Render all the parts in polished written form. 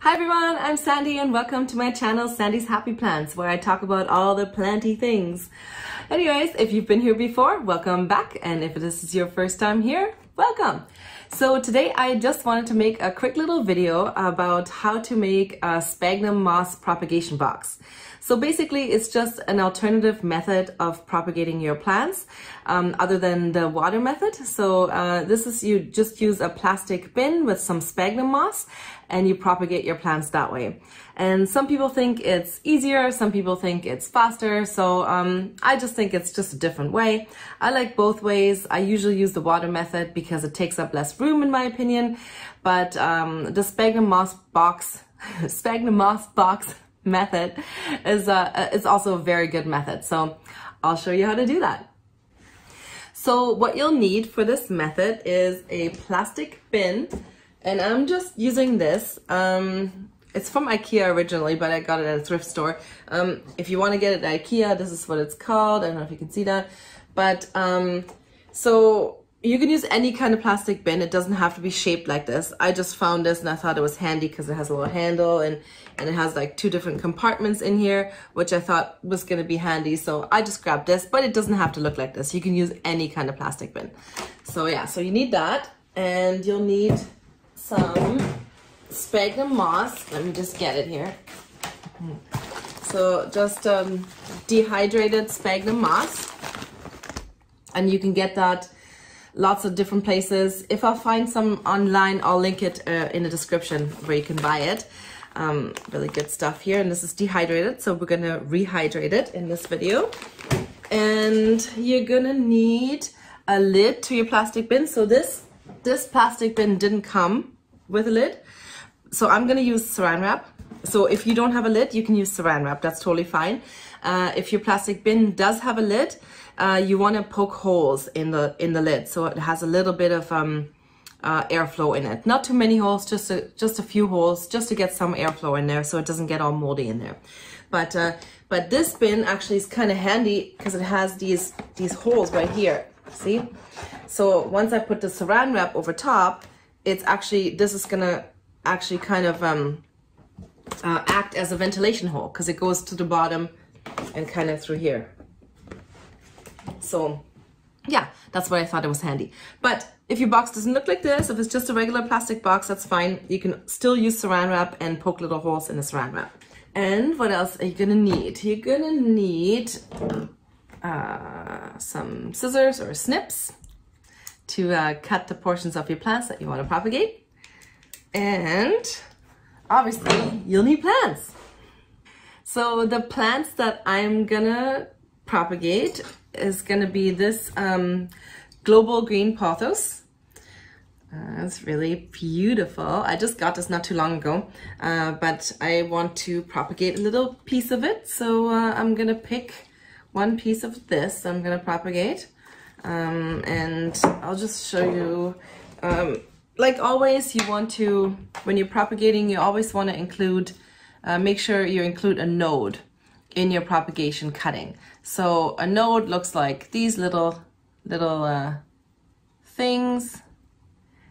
Hi everyone, I'm Sandy and welcome to my channel Sandy's Happy Plants, where I talk about all the planty things. Anyways, if you've been here before, welcome back, and if this is your first time here, welcome. So today I just wanted to make a quick little video about how to make a sphagnum moss propagation box. So basically it's just an alternative method of propagating your plants other than the water method. So this is, you just use a plastic bin with some sphagnum moss and you propagate your plants that way. And some people think it's easier, some people think it's faster. So I just think it's just a different way. I like both ways. I usually use the water method because it takes up less room in my opinion. But the sphagnum moss box method is also a very good method. So I'll show you how to do that. So what you'll need for this method is a plastic bin, and I'm just using this. It's from IKEA originally, but I got it at a thrift store. If you want to get it at IKEA, this is what it's called. I don't know if you can see that, but so you can use any kind of plastic bin. It doesn't have to be shaped like this. I just found this and I thought it was handy because it has a little handle and it has like 2 different compartments in here, which I thought was going to be handy. So I just grabbed this, but it doesn't have to look like this. You can use any kind of plastic bin. So yeah, so you need that, and you'll need some sphagnum moss. Let me just get it here. So just dehydrated sphagnum moss, and you can get that lots of different places. If I find some online, I'll link it in the description where you can buy it. Really good stuff here, and this is dehydrated, so we're gonna rehydrate it in this video. And you're gonna need a lid to your plastic bin. So this plastic bin didn't come with a lid, so I'm gonna use saran wrap. So if you don't have a lid, you can use saran wrap, that's totally fine. If your plastic bin does have a lid, you want to poke holes in the lid so it has a little bit of airflow in it. Not too many holes, just a few holes, just to get some airflow in there so it doesn't get all moldy in there. But this bin actually is kind of handy because it has these holes right here. See? So once I put the saran wrap over top, it's actually, this is gonna actually kind of act as a ventilation hole because it goes to the bottom and kind of through here. So yeah, that's why I thought it was handy. But if your box doesn't look like this, if it's just a regular plastic box, that's fine. You can still use saran wrap and poke little holes in the saran wrap. And what else are you gonna need? You're gonna need some scissors or snips to cut the portions of your plants that you want to propagate. And obviously you'll need plants. So the plants that I'm gonna propagate is gonna be this global green pothos. It's really beautiful. I just got this not too long ago, but I want to propagate a little piece of it. So I'm gonna pick one piece of this I'm gonna propagate, and I'll just show you. Like always, you want to, when you're propagating, you always want to include, make sure you include a node in your propagation cutting. So a node looks like these little things.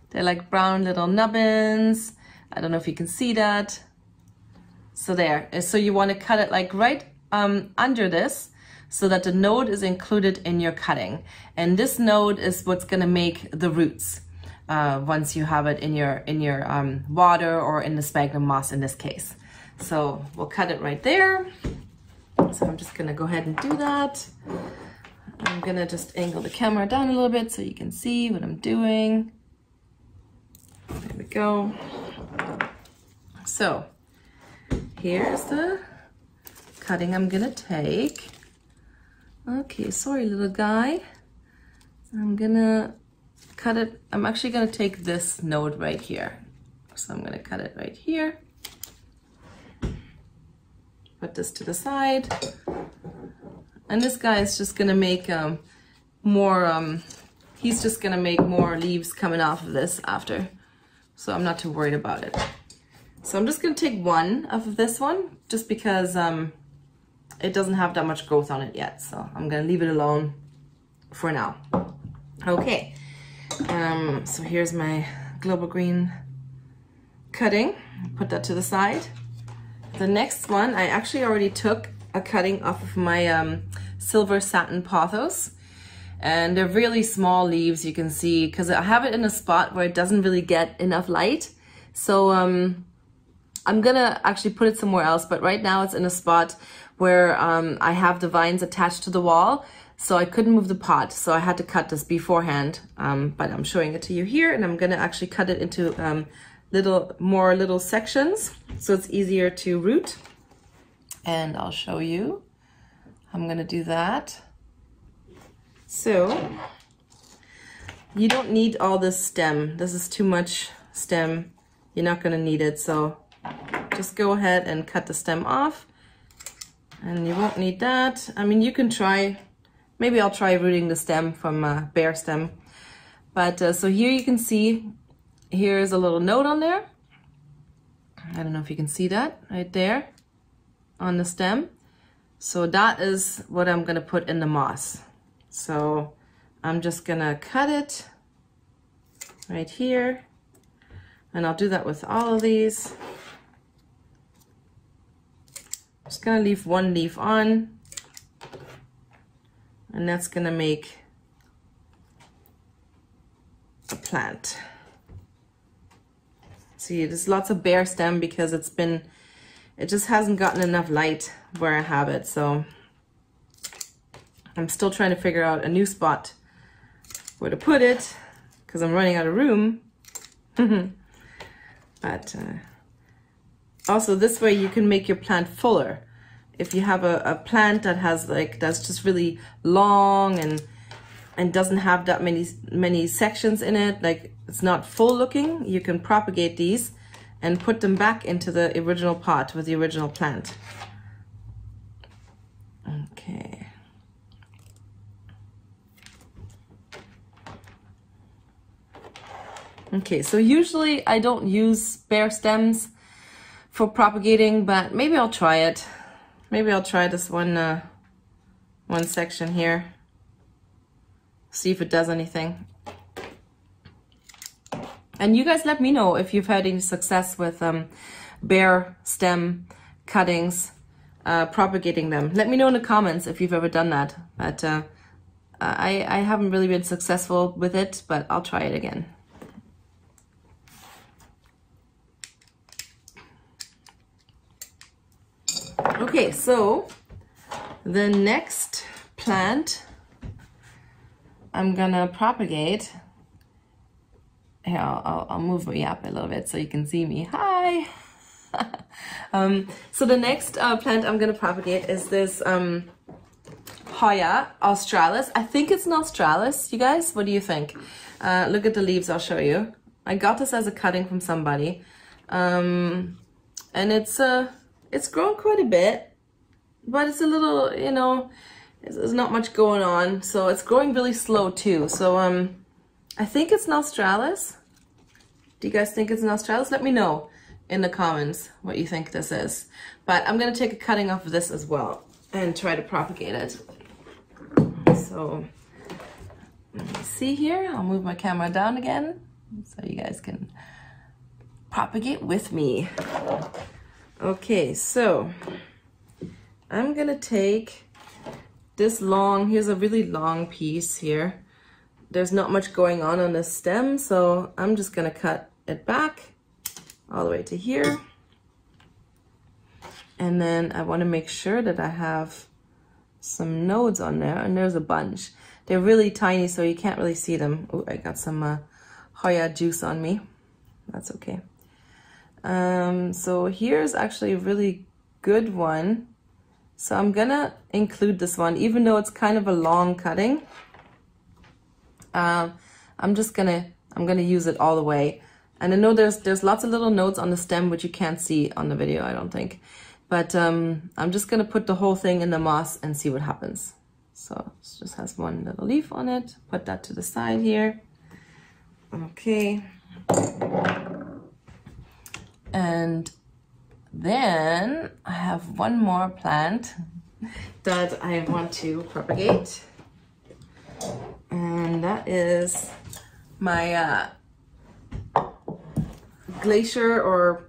They're like brown little nubbins. I don't know if you can see that. So there. So you want to cut it like right under this, so that the node is included in your cutting. And this node is what's going to make the roots once you have it in your water or in the sphagnum moss in this case. So we'll cut it right there. So I'm just gonna go ahead and do that. I'm gonna just angle the camera down a little bit so you can see what I'm doing. There we go. So here's the cutting I'm gonna take. Okay, sorry little guy. I'm gonna cut it. I'm actually gonna take this node right here. So I'm gonna cut it right here. Put this to the side, and this guy is just gonna make more. He's just gonna make more leaves coming off of this after, so I'm not too worried about it. So I'm just gonna take one of this one, just because it doesn't have that much growth on it yet. So I'm gonna leave it alone for now. Okay. So here's my global green cutting, put that to the side. The next one, I actually already took a cutting off of my silver satin Pothos. And they're really small leaves, you can see, because I have it in a spot where it doesn't really get enough light. So I'm gonna actually put it somewhere else, but right now it's in a spot where I have the vines attached to the wall, so I couldn't move the pot, so I had to cut this beforehand. But I'm showing it to you here, and I'm gonna actually cut it into little sections, so it's easier to root. And I'll show you. I'm gonna do that. So you don't need all this stem. This is too much stem. You're not gonna need it, so just go ahead and cut the stem off. And you won't need that. I mean, you can try, maybe I'll try rooting the stem from a bare stem. But so here you can see, here's a little note on there. I don't know if you can see that right there on the stem. So that is what I'm gonna put in the moss. So I'm just gonna cut it right here, and I'll do that with all of these. Just gonna leave one leaf on, and that's gonna make a plant. See, there's lots of bare stem because it just hasn't gotten enough light where I have it, so I'm still trying to figure out a new spot where to put it because I'm running out of room. But also this way you can make your plant fuller. If you have a plant that has that's just really long and doesn't have that many sections in it, like it's not full looking, you can propagate these and put them back into the original pot with the original plant. Okay. Okay, so usually I don't use bare stems for propagating, but maybe I'll try it. Maybe I'll try this one section here. See if it does anything. And you guys let me know if you've had any success with bare stem cuttings, propagating them. Let me know in the comments if you've ever done that. But I haven't really been successful with it, but I'll try it again. Okay, so the next plant I'm gonna propagate. Here, I'll move me up a little bit so you can see me. Hi! So the next plant I'm gonna propagate is this Hoya australis. I think it's an australis, you guys. What do you think? Look at the leaves, I'll show you. I got this as a cutting from somebody. And it's grown quite a bit, but it's a little, you know, there's not much going on. So it's growing really slow too. So I think it's an australis. Do you guys think it's an australis? Let me know in the comments what you think this is. But I'm gonna take a cutting off of this as well and try to propagate it. So let me see here. I'll move my camera down again so you guys can propagate with me. Okay, so I'm gonna take this long, here's a really long piece here. There's not much going on this stem, so I'm just gonna cut it back all the way to here. And then I wanna make sure that I have some nodes on there, and there's a bunch. They're really tiny, so you can't really see them. Oh, I got some Hoya juice on me. That's okay. So here's actually a really good one. So I'm gonna include this one, even though it's kind of a long cutting. I'm gonna use it all the way. And I know there's lots of little nodes on the stem which you can't see on the video, I don't think. But I'm just gonna put the whole thing in the moss and see what happens. So it just has one little leaf on it. Put that to the side here. Okay. And then I have one more plant that I want to propagate. And that is my glacier or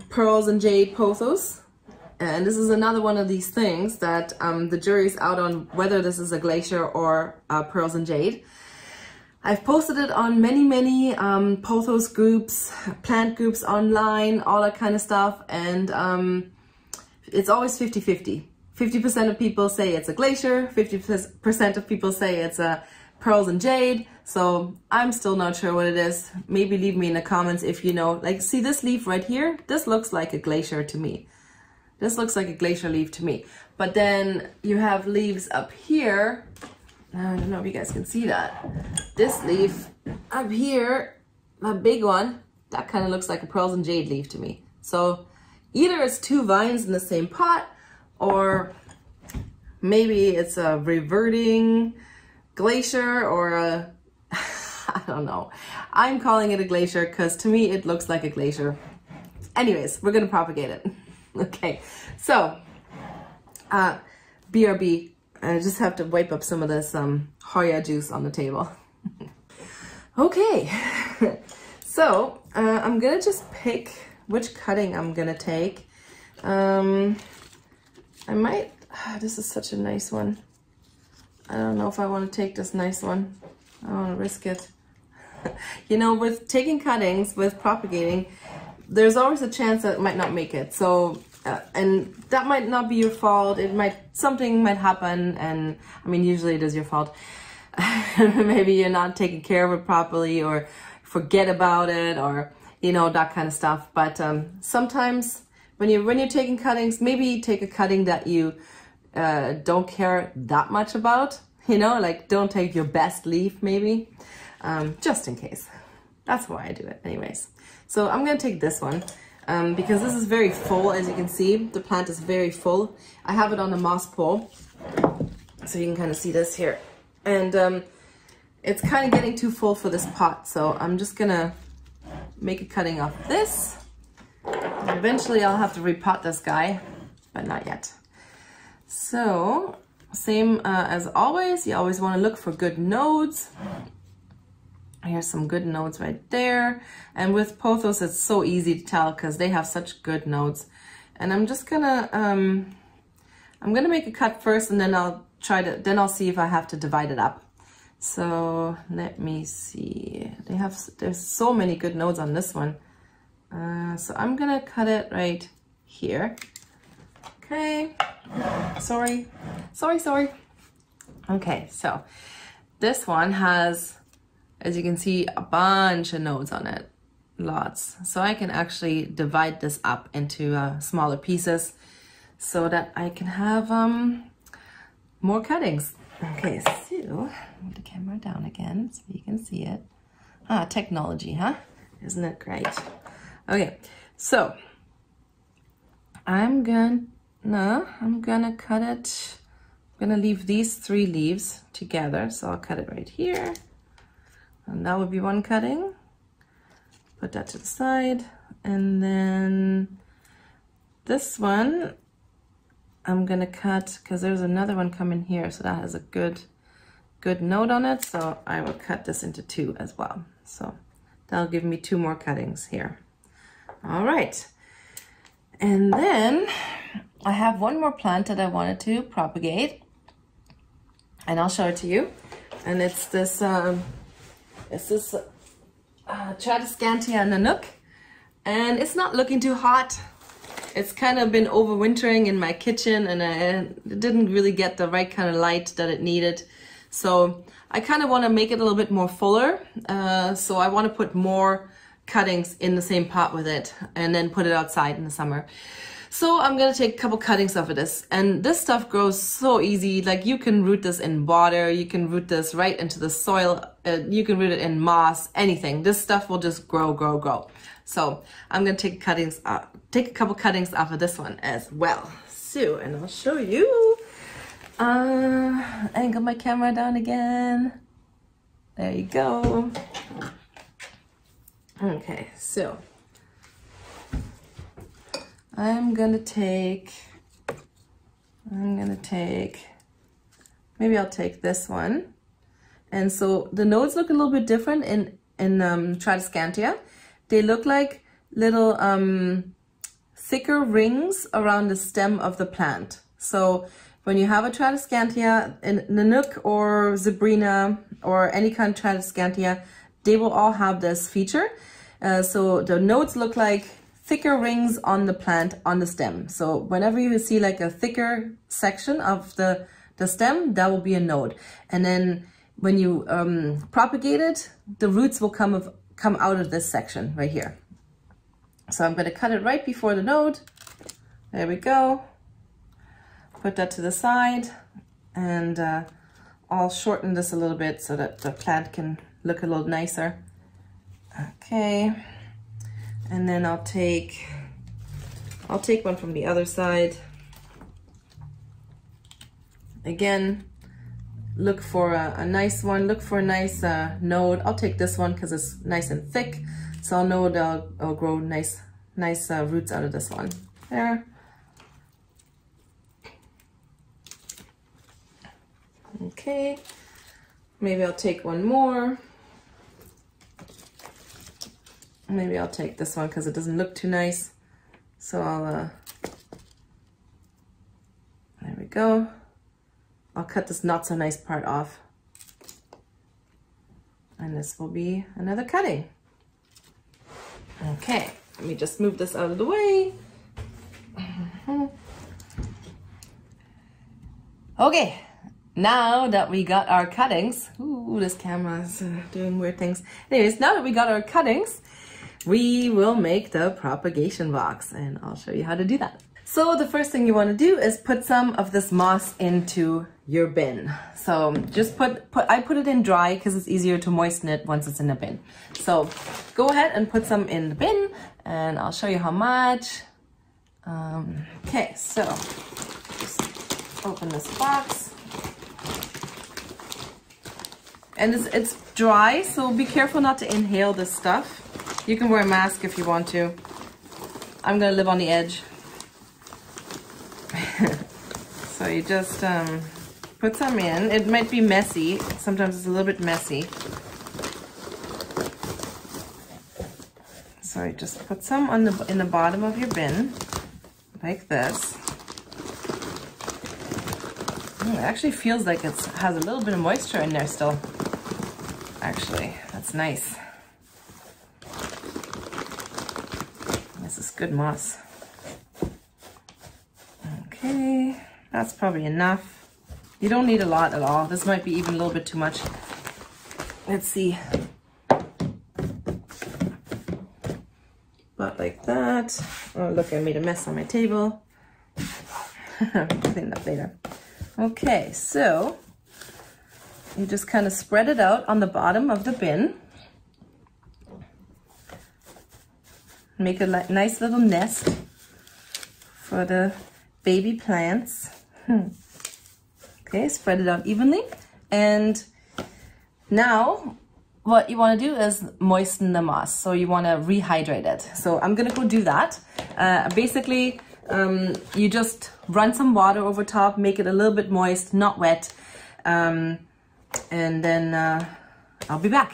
pearls and jade pothos. And this is another one of these things that the jury's out on whether this is a glacier or pearls and jade. I've posted it on many pothos groups, plant groups online, all that kind of stuff, and it's always 50-50. 50% of people say it's a glacier, 50% of people say it's a pearls and jade, so I'm still not sure what it is. Maybe leave me in the comments if you know. Like, see this leaf right here? This looks like a glacier to me. This looks like a glacier leaf to me. But then you have leaves up here. I don't know if you guys can see that. This leaf up here, a big one, that kind of looks like a pearls and jade leaf to me. So either it's two vines in the same pot, or maybe it's a reverting glacier or a, I don't know. I'm calling it a glacier because to me it looks like a glacier. Anyways, we're gonna propagate it. Okay, so BRB. I just have to wipe up some of this Hoya juice on the table. Okay, so I'm gonna just pick which cutting I'm gonna take. I might, this is such a nice one. I don't know if I want to take this nice one. I don't want to risk it. You know, with taking cuttings, with propagating, there's always a chance that it might not make it. So, and that might not be your fault. It might, something might happen, and I mean, usually it is your fault. Maybe you're not taking care of it properly, or forget about it, or you know, that kind of stuff. But sometimes when you're taking cuttings, maybe take a cutting that you don't care that much about. You know, like don't take your best leaf, maybe, just in case. That's why I do it, anyways. So I'm gonna take this one. Because this is very full, as you can see. The plant is very full. I have it on a moss pole, so you can kind of see this here. And it's kind of getting too full for this pot, so I'm just gonna make a cutting off this. And eventually I'll have to repot this guy, but not yet. So, same as always, you always want to look for good nodes. Here's some good nodes right there. And with pothos, it's so easy to tell because they have such good nodes. And I'm just gonna, I'm gonna make a cut first, and then I'll I'll see if I have to divide it up. So let me see. There's so many good nodes on this one. So I'm gonna cut it right here. Okay. Sorry. Okay, so this one has, as you can see, a bunch of nodes on it, lots. So I can actually divide this up into smaller pieces so that I can have more cuttings. Okay, so move the camera down again so you can see it. Ah, technology, huh? Isn't it great? Okay, so I'm gonna cut it. I'm gonna leave these 3 leaves together, so I'll cut it right here. And that would be one cutting. Put that to the side. And then this one, I'm gonna cut, because there's another one coming here, so that has a good node on it. So I will cut this into 2 as well. So that'll give me 2 more cuttings here. All right. And then I have one more plant that I wanted to propagate. And I'll show it to you. And it's this Tradescantia Nanook, and it's not looking too hot. It's kind of been overwintering in my kitchen, and it didn't really get the right kind of light that it needed. So I kind of want to make it a little bit more fuller. So I want to put more cuttings in the same pot with it, and then put it outside in the summer. So I'm gonna take a couple cuttings off of this, and this stuff grows so easy. Like, you can root this in water, you can root this right into the soil, you can root it in moss, anything. This stuff will just grow. So I'm gonna take a couple cuttings off of this one as well. So, and I'll show you. Angle my camera down again. There you go. Okay, so I'm gonna take, maybe I'll take this one. And so the nodes look a little bit different in Tradescantia, they look like little thicker rings around the stem of the plant. So when you have a Tradescantia, Nanook or Zebrina or any kind of Tradescantia, they will all have this feature. So the nodes look like thicker rings on the plant, on the stem. So whenever you see like a thicker section of the stem, that will be a node. And then when you propagate it, the roots will come out of this section right here. So I'm going to cut it right before the node. There we go. Put that to the side, and I'll shorten this a little bit so that the plant can look a little nicer. Okay, and then I'll take one from the other side. Again, look for a nice one. Look for a nice node. I'll take this one because it's nice and thick, so I'll know that I'll grow nice roots out of this one. There. Okay, maybe I'll take one more. Maybe I'll take this one because it doesn't look too nice. So I'll, there we go. I'll cut this not so nice part off. And this will be another cutting. Okay, let me just move this out of the way. Okay. Now that we got our cuttings, ooh, this camera's doing weird things. Anyways, now that we got our cuttings, we will make the propagation box, and I'll show you how to do that. So the first thing you want to do is put some of this moss into your bin. So just I put it in dry because it's easier to moisten it once it's in the bin. So go ahead and put some in the bin, and I'll show you how much. Okay, so just open this box. And it's dry, so be careful not to inhale this stuff. You can wear a mask if you want to. I'm gonna live on the edge. So you just put some in. It might be messy. Sometimes it's a little bit messy. So you just put some in the bottom of your bin, like this. It actually feels like it has a little bit of moisture in there still. Actually, that's nice. This is good moss. Okay, that's probably enough. You don't need a lot at all. This might be even a little bit too much. Let's see. About like that. Oh, look, I made a mess on my table. Clean it up later. Okay, so you just kind of spread it out on the bottom of the bin. Make a nice little nest for the baby plants. Okay, spread it out evenly. And now what you want to do is moisten the moss. So you want to rehydrate it. So I'm going to go do that. Basically, you just run some water over top, make it a little bit moist, not wet. And then I'll be back.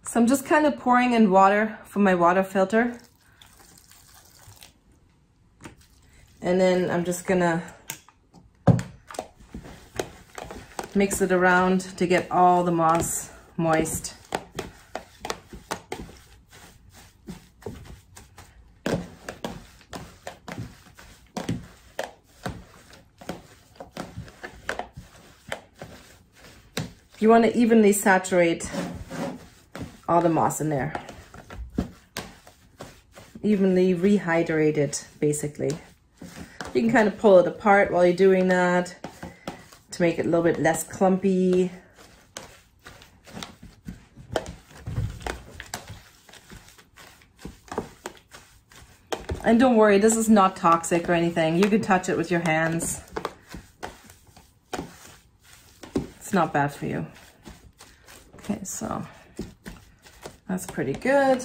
So I'm just kind of pouring in water from my water filter. And then I'm just gonna mix it around to get all the moss moist. You want to evenly saturate all the moss in there. Evenly rehydrate it, basically. You can kind of pull it apart while you're doing that to make it a little bit less clumpy. And don't worry, this is not toxic or anything. You can touch it with your hands. It's not bad for you. Okay, so that's pretty good.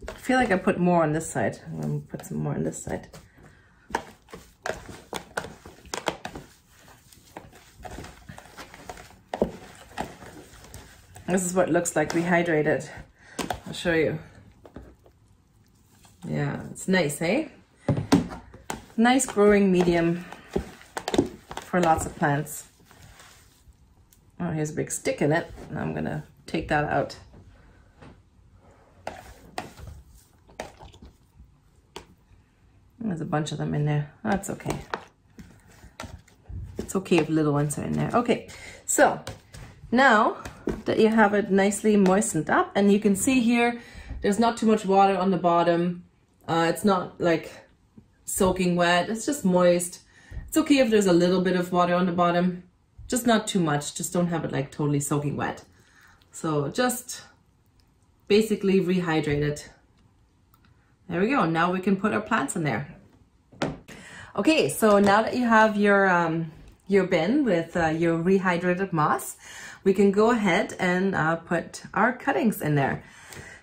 I feel like I put more on this side. I'm gonna put some more on this side. This is what it looks like rehydrated. I'll show you. Yeah, it's nice, eh? Nice growing medium for lots of plants. Oh, here's a big stick in it. I'm gonna take that out. There's a bunch of them in there. That's okay. It's okay if little ones are in there. Okay, so now that you have it nicely moistened up, and you can see here, there's not too much water on the bottom. It's not like soaking wet, it's just moist. It's okay if there's a little bit of water on the bottom, just not too much. Just don't have it like totally soaking wet. So just basically rehydrate it. There we go. Now we can put our plants in there. Okay, so now that you have your bin with your rehydrated moss, we can go ahead and put our cuttings in there.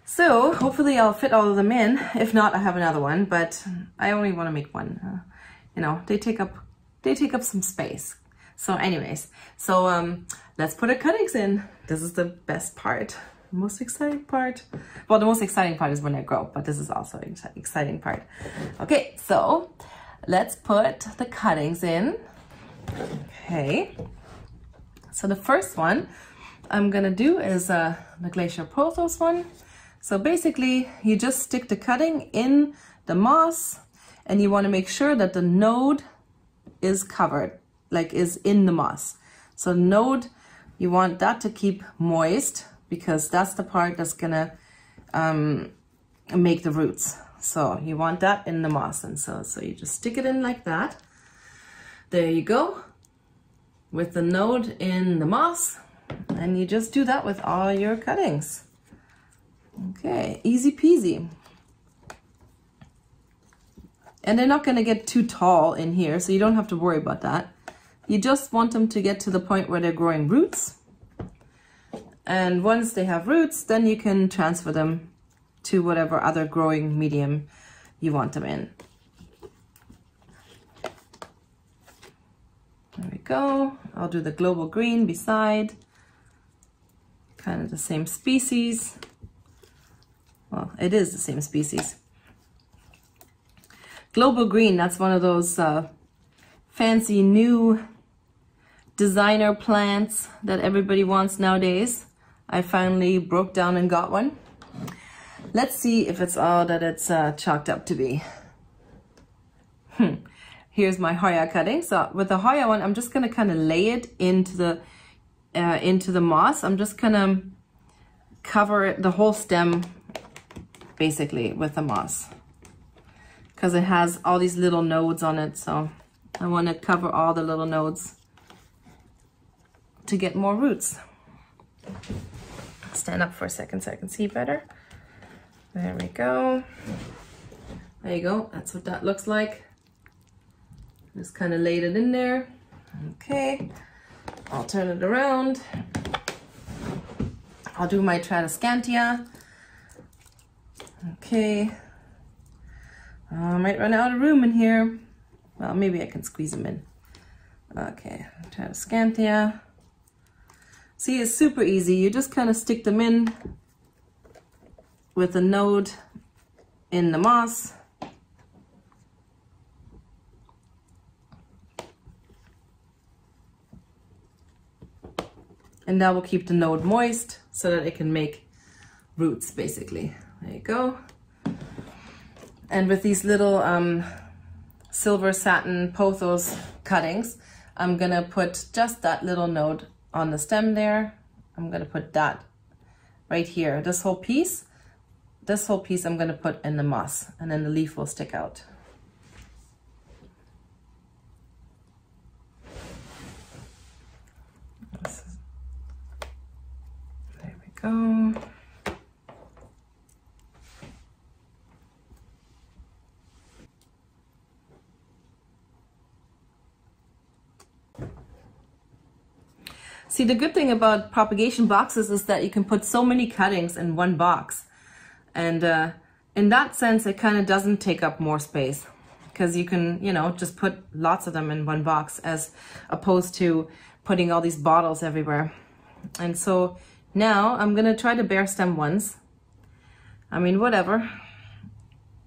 So hopefully I'll fit all of them in. If not, I have another one, but I only want to make one. You know, they take up some space. So anyways, so let's put our cuttings in. This is the best part, the most exciting part. Well, the most exciting part is when they grow, but this is also an exciting part. Okay, so let's put the cuttings in. Okay, so the first one I'm gonna do is the Glacier Pothos one. So basically, you just stick the cutting in the moss, and you want to make sure that the node is covered, like is in the moss. So the node, you want that to keep moist, because that's the part that's gonna make the roots. So you want that in the moss, and so you just stick it in like that. There you go, with the node in the moss, and you just do that with all your cuttings. Okay, easy peasy. And they're not gonna get too tall in here, so you don't have to worry about that. You just want them to get to the point where they're growing roots. And once they have roots, then you can transfer them to whatever other growing medium you want them in. There we go. I'll do the global green beside. Kind of the same species. Well, it is the same species. Global green, that's one of those fancy new designer plants that everybody wants nowadays. I finally broke down and got one. Let's see if it's all that it's chalked up to be. Here's my Hoya cutting. So with the Hoya one, I'm just gonna kind of lay it into the moss. I'm just gonna cover the whole stem basically with the moss, because it has all these little nodes on it. So I want to cover all the little nodes to get more roots. Stand up for a second so I can see better. There we go. There you go. That's what that looks like. Just kind of laid it in there. Okay. I'll turn it around. I'll do my Tradescantia. Okay. I might run out of room in here. Well, maybe I can squeeze them in. Okay, Tradescantia. See, it's super easy. You just kind of stick them in with a node in the moss. And that will keep the node moist so that it can make roots, basically. There you go. And with these little silver satin Pothos cuttings, I'm gonna put just that little node on the stem there. I'm gonna put that right here. This whole piece I'm gonna put in the moss, and then the leaf will stick out. There we go. See, the good thing about propagation boxes is that you can put so many cuttings in one box. And in that sense, it kind of doesn't take up more space, because you can, you know, just put lots of them in one box as opposed to putting all these bottles everywhere. And so now I'm going to try the bare stem ones. I mean, whatever.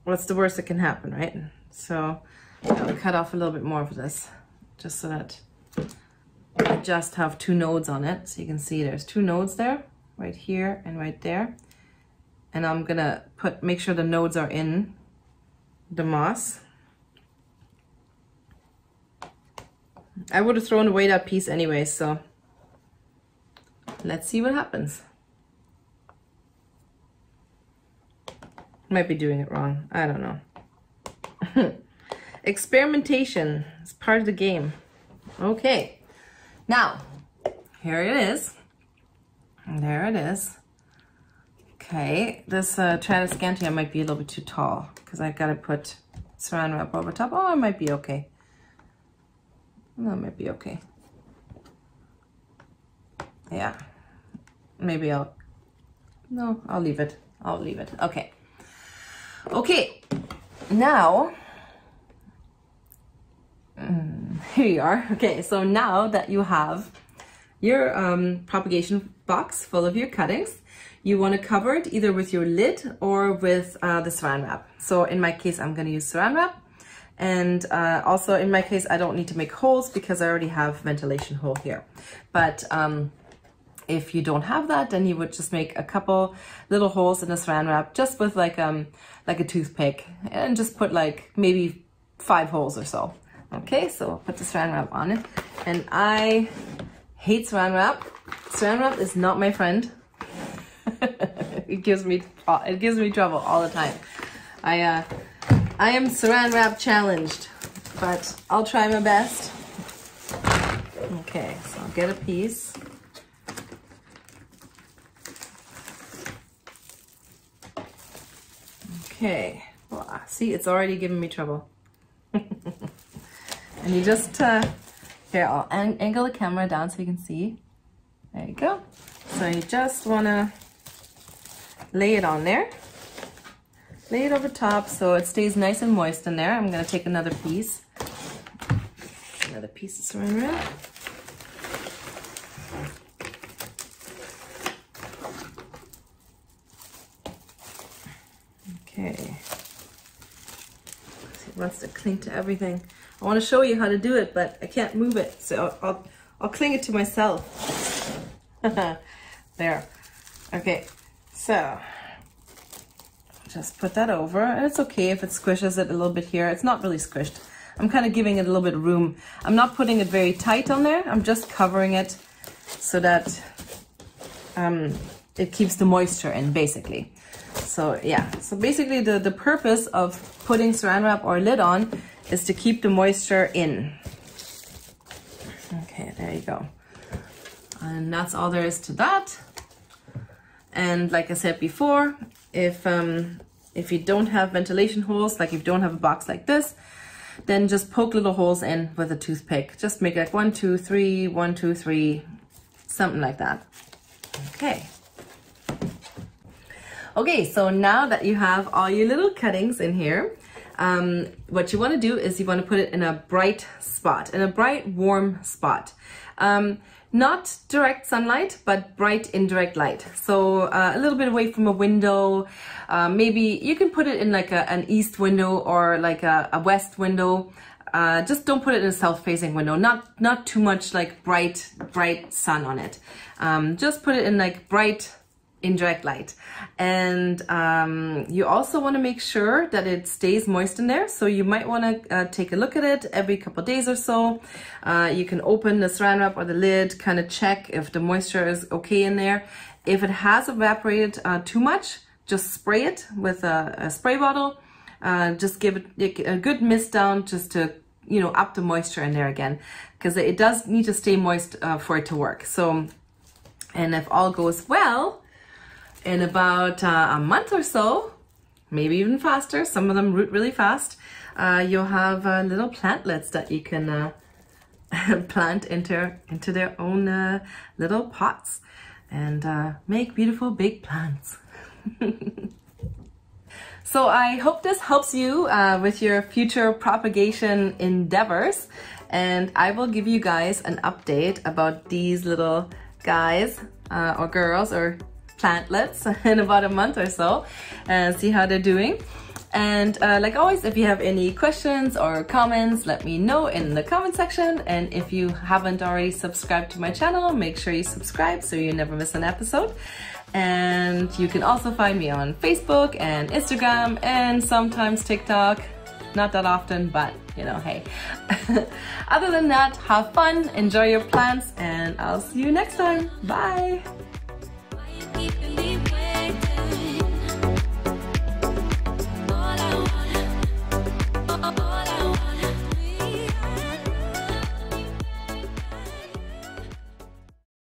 What's the worst that can happen, right? So I'll cut off a little bit more of this, just so that I just have 2 nodes on it. So you can see there's 2 nodes there, right here and right there. And I'm gonna make sure the nodes are in the moss. I would have thrown away that piece anyway, so let's see what happens. Might be doing it wrong. I don't know. Experimentation is part of the game. Okay. Now, here it is. And there it is. Okay. This Tradescantia might be a little bit too tall because I gotta put saran wrap over top. Oh, it might be okay. That might be okay. Yeah. Maybe I'll leave it. I'll leave it. Okay. Okay, now, here you are. Okay, so now that you have your propagation box full of your cuttings, you want to cover it either with your lid or with the saran wrap. So in my case, I'm going to use saran wrap. And also in my case, I don't need to make holes because I already have ventilation hole here. But if you don't have that, then you would just make a couple little holes in the saran wrap just with like a toothpick, and just put like maybe 5 holes or so. Okay, so put the saran wrap on it. And I hate saran wrap. Saran wrap is not my friend. It gives me trouble all the time. I am saran wrap challenged, but I'll try my best. Okay, so I'll get a piece. Okay, well, see, it's already giving me trouble. And you just, here, I'll angle the camera down so you can see. There you go. So you just want to lay it on there. Lay it over top so it stays nice and moist in there. I'm going to take another piece. Another piece of saran wrap. Okay. It wants to cling to everything. I want to show you how to do it, but I can't move it, so I'll cling it to myself. There. Okay. So just put that over, and it's okay if it squishes it a little bit here. It's not really squished. I'm kind of giving it a little bit of room. I'm not putting it very tight on there. I'm just covering it so that it keeps the moisture in, basically. So yeah, so basically the purpose of putting saran wrap or lid on is to keep the moisture in. Okay, there you go. And that's all there is to that. And like I said before, if you don't have ventilation holes, like if you don't have a box like this, then just poke little holes in with a toothpick. Just make like 1, 2, 3, 1, 2, 3, something like that. Okay. Okay, so now that you have all your little cuttings in here, what you want to do is you want to put it in a bright spot, in a bright, warm spot. Not direct sunlight, but bright indirect light. So a little bit away from a window. Maybe you can put it in like an east window or like a west window. Just don't put it in a south-facing window. Not too much like bright sun on it. Just put it in like bright indirect light. And you also want to make sure that it stays moist in there. So you might want to take a look at it every couple of days or so. You can open the saran wrap or the lid, kind of check if the moisture is okay in there. If it has evaporated too much, just spray it with a spray bottle. Just give it a good mist down just to, you know, up the moisture in there again, because it does need to stay moist for it to work. So, and if all goes well, in about a month or so, maybe even faster, some of them root really fast, you'll have little plantlets that you can plant into their own little pots and make beautiful big plants. So I hope this helps you with your future propagation endeavors, and I will give you guys an update about these little guys or girls or plantlets in about a month or so and see how they're doing. And like always, if you have any questions or comments, let me know in the comment section. And if you haven't already subscribed to my channel, make sure you subscribe so you never miss an episode. And you can also find me on Facebook and Instagram and sometimes TikTok. Not that often, but you know, hey. Other than that, have fun, enjoy your plants, and I'll see you next time. Bye!